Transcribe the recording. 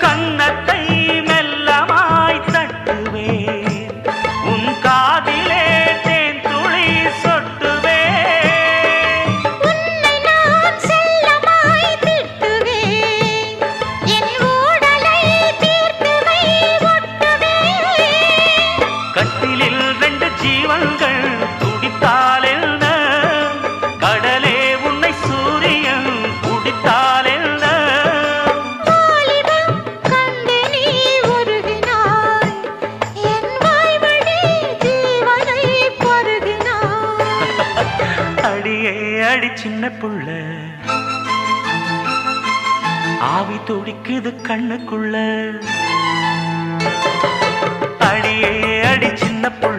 கன்னத்தை மெல்லமாய் தட்டுவேன், உன் காதிலே தேன் துளி சொட்டுவேன். உன்னை நான் செல்லமாய் திட்டுவேன், என் ஊடலை தீர்த்துவை ஒட்டுவேன். கட்டிலில் 2 ஜீவன்கள் துடித்தால் என்ன, கடலே உன்னை சூரியன் குடித்தால் என்ன. வாலிபம் கண்டு நீ உருகினாய், என் வாய்வழி ஜீவனை பருகினாய். அடியே அடி சின்ன புள்ள, ஆவி துடிக்குது கண்ணுக்குள்ள. அடியே அடி சின்ன புள்ள,